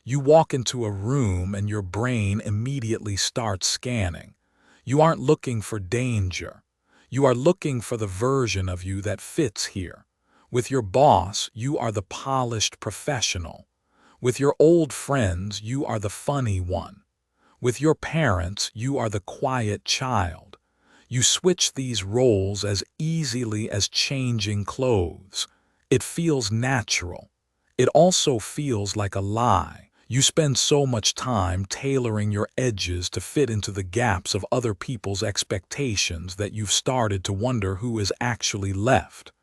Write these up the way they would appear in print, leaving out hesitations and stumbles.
You walk into a room and your brain immediately starts scanning. You aren't looking for danger. You are looking for the version of you that fits here. With your boss, you are the polished professional. With your old friends, you are the funny one. With your parents, you are the quiet child. You switch these roles as easily as changing clothes. It feels natural. It also feels like a lie. You spend so much time tailoring your edges to fit into the gaps of other people's expectations that you've started to wonder who is actually left.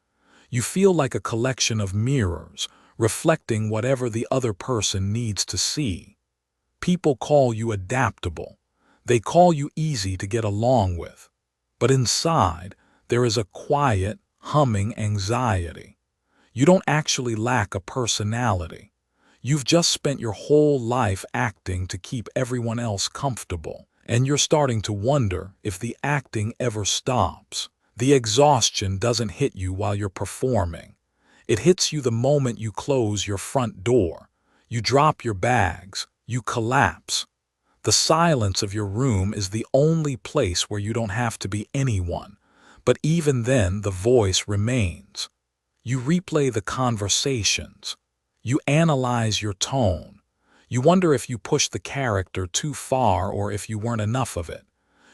You feel like a collection of mirrors, reflecting whatever the other person needs to see. People call you adaptable. They call you easy to get along with. But inside, there is a quiet, humming anxiety. You don't actually lack a personality. You've just spent your whole life acting to keep everyone else comfortable, and you're starting to wonder if the acting ever stops. The exhaustion doesn't hit you while you're performing. It hits you the moment you close your front door. You drop your bags. You collapse. The silence of your room is the only place where you don't have to be anyone, but even then the voice remains. You replay the conversations. You analyze your tone. You wonder if you pushed the character too far or if you weren't enough of it.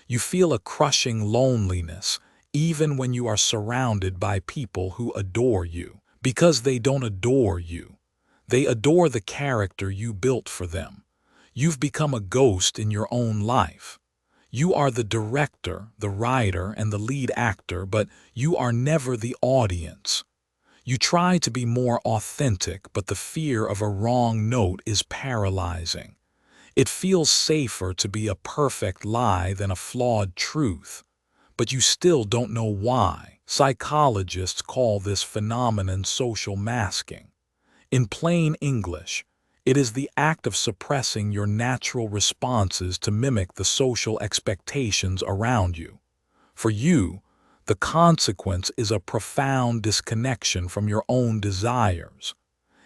You feel a crushing loneliness, even when you are surrounded by people who adore you, because they don't adore you. They adore the character you built for them. You've become a ghost in your own life. You are the director, the writer, and the lead actor, but you are never the audience. You try to be more authentic, but the fear of a wrong note is paralyzing. It feels safer to be a perfect lie than a flawed truth, but you still don't know why. Psychologists call this phenomenon social masking. In plain English, it is the act of suppressing your natural responses to mimic the social expectations around you. For you, the consequence is a profound disconnection from your own desires.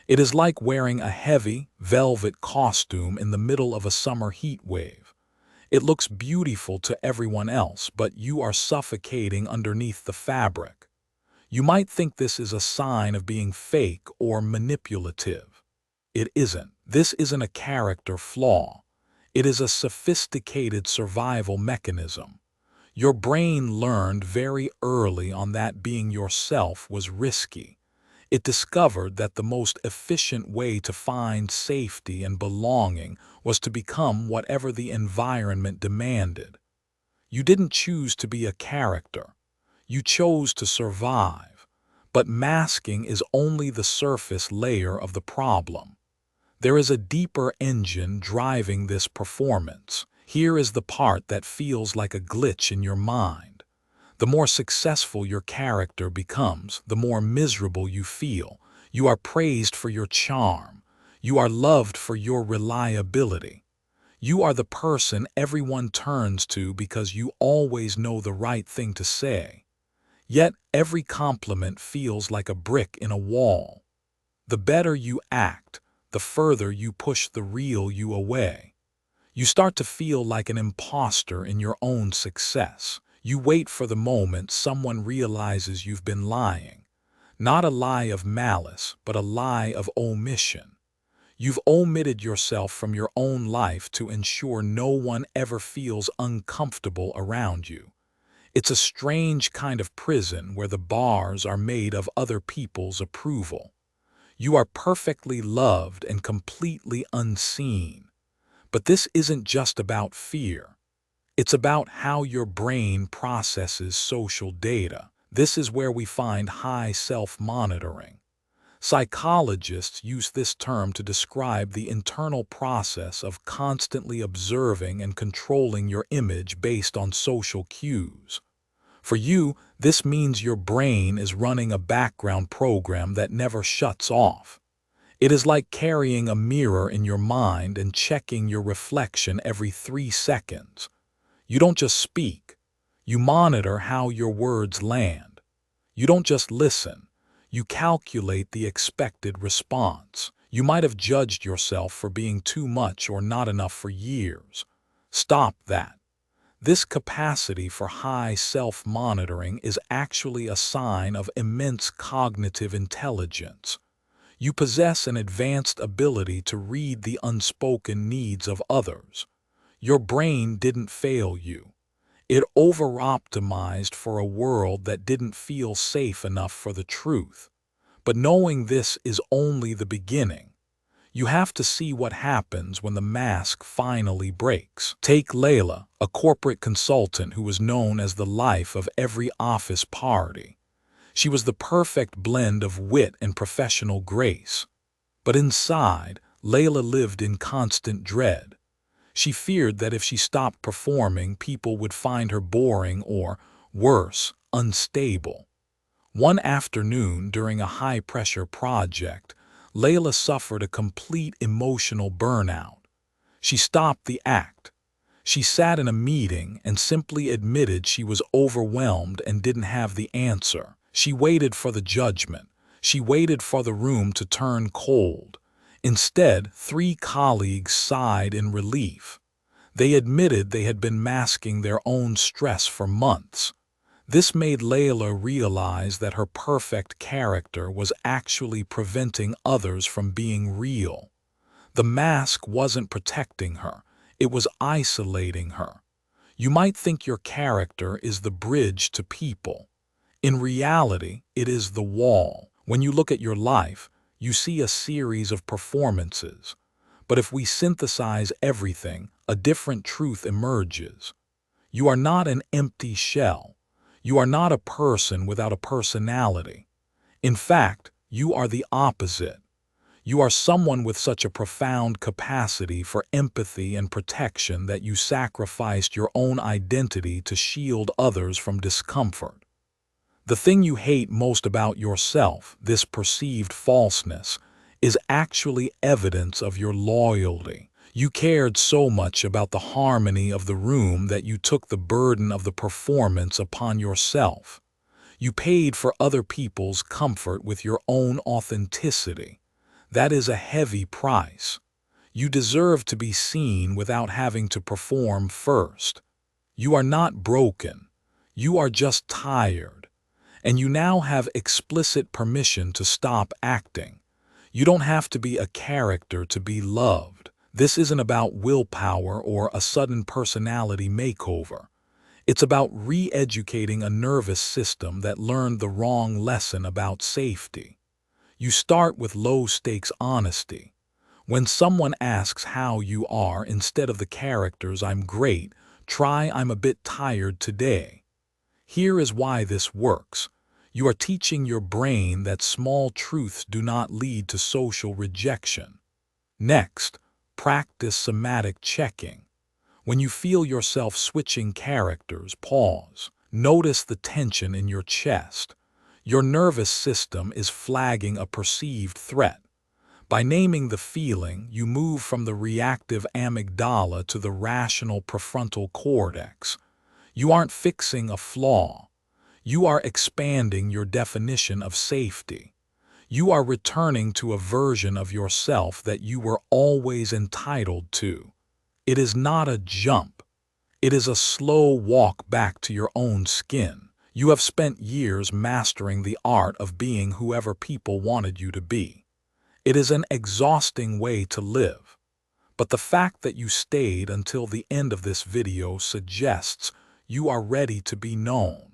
It is like wearing a heavy, velvet costume in the middle of a summer heat wave. It looks beautiful to everyone else, but you are suffocating underneath the fabric. You might think this is a sign of being fake or manipulative. It isn't. This isn't a character flaw. It is a sophisticated survival mechanism. Your brain learned very early on that being yourself was risky. It discovered that the most efficient way to find safety and belonging was to become whatever the environment demanded. You didn't choose to be a character. You chose to survive. But masking is only the surface layer of the problem. There is a deeper engine driving this performance. Here is the part that feels like a glitch in your mind. The more successful your character becomes, the more miserable you feel. You are praised for your charm. You are loved for your reliability. You are the person everyone turns to because you always know the right thing to say. Yet every compliment feels like a brick in a wall. The better you act, the further you push the real you away. You start to feel like an imposter in your own success. You wait for the moment someone realizes you've been lying. Not a lie of malice, but a lie of omission. You've omitted yourself from your own life to ensure no one ever feels uncomfortable around you. It's a strange kind of prison where the bars are made of other people's approval. You are perfectly loved and completely unseen. But this isn't just about fear. It's about how your brain processes social data. This is where we find high self-monitoring. Psychologists use this term to describe the internal process of constantly observing and controlling your image based on social cues. For you, this means your brain is running a background program that never shuts off. It is like carrying a mirror in your mind and checking your reflection every 3 seconds. You don't just speak. You monitor how your words land. You don't just listen. You calculate the expected response. You might have judged yourself for being too much or not enough for years. Stop that. This capacity for high self-monitoring is actually a sign of immense cognitive intelligence. You possess an advanced ability to read the unspoken needs of others. Your brain didn't fail you. It over-optimized for a world that didn't feel safe enough for the truth. But knowing this is only the beginning. You have to see what happens when the mask finally breaks. Take Layla, a corporate consultant who was known as the life of every office party. She was the perfect blend of wit and professional grace. But inside, Layla lived in constant dread. She feared that if she stopped performing, people would find her boring or, worse, unstable. One afternoon during a high-pressure project, Layla suffered a complete emotional burnout. She stopped the act. She sat in a meeting and simply admitted she was overwhelmed and didn't have the answer. She waited for the judgment. She waited for the room to turn cold. Instead, 3 colleagues sighed in relief. They admitted they had been masking their own stress for months. This made Layla realize that her perfect character was actually preventing others from being real. The mask wasn't protecting her, it was isolating her. You might think your character is the bridge to people. In reality, it is the wall. When you look at your life, you see a series of performances. But if we synthesize everything, a different truth emerges. You are not an empty shell. You are not a person without a personality. In fact, you are the opposite. You are someone with such a profound capacity for empathy and protection that you sacrificed your own identity to shield others from discomfort. The thing you hate most about yourself, this perceived falseness, is actually evidence of your loyalty. You cared so much about the harmony of the room that you took the burden of the performance upon yourself. You paid for other people's comfort with your own authenticity. That is a heavy price. You deserve to be seen without having to perform first. You are not broken. You are just tired. And you now have explicit permission to stop acting. You don't have to be a character to be loved. This isn't about willpower or a sudden personality makeover. It's about re-educating a nervous system that learned the wrong lesson about safety. You start with low-stakes honesty. When someone asks how you are, instead of the characters "I'm great," try "I'm a bit tired today." Here is why this works. You are teaching your brain that small truths do not lead to social rejection. Next, practice somatic checking. When you feel yourself switching characters, pause. Notice the tension in your chest. Your nervous system is flagging a perceived threat. By naming the feeling, you move from the reactive amygdala to the rational prefrontal cortex. You aren't fixing a flaw. You are expanding your definition of safety. You are returning to a version of yourself that you were always entitled to. It is not a jump. It is a slow walk back to your own skin. You have spent years mastering the art of being whoever people wanted you to be. It is an exhausting way to live. But the fact that you stayed until the end of this video suggests you are ready to be known.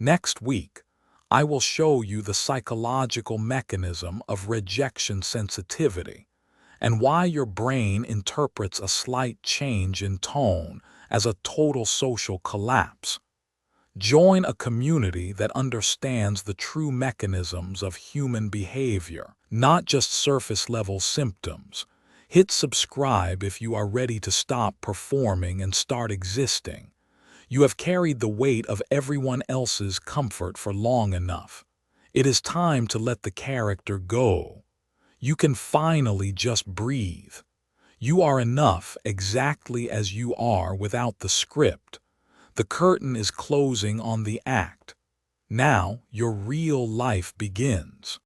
Next week, I will show you the psychological mechanism of rejection sensitivity and why your brain interprets a slight change in tone as a total social collapse. Join a community that understands the true mechanisms of human behavior, not just surface-level symptoms. Hit subscribe if you are ready to stop performing and start existing. You have carried the weight of everyone else's comfort for long enough. It is time to let the character go. You can finally just breathe. You are enough exactly as you are without the script. The curtain is closing on the act. Now your real life begins.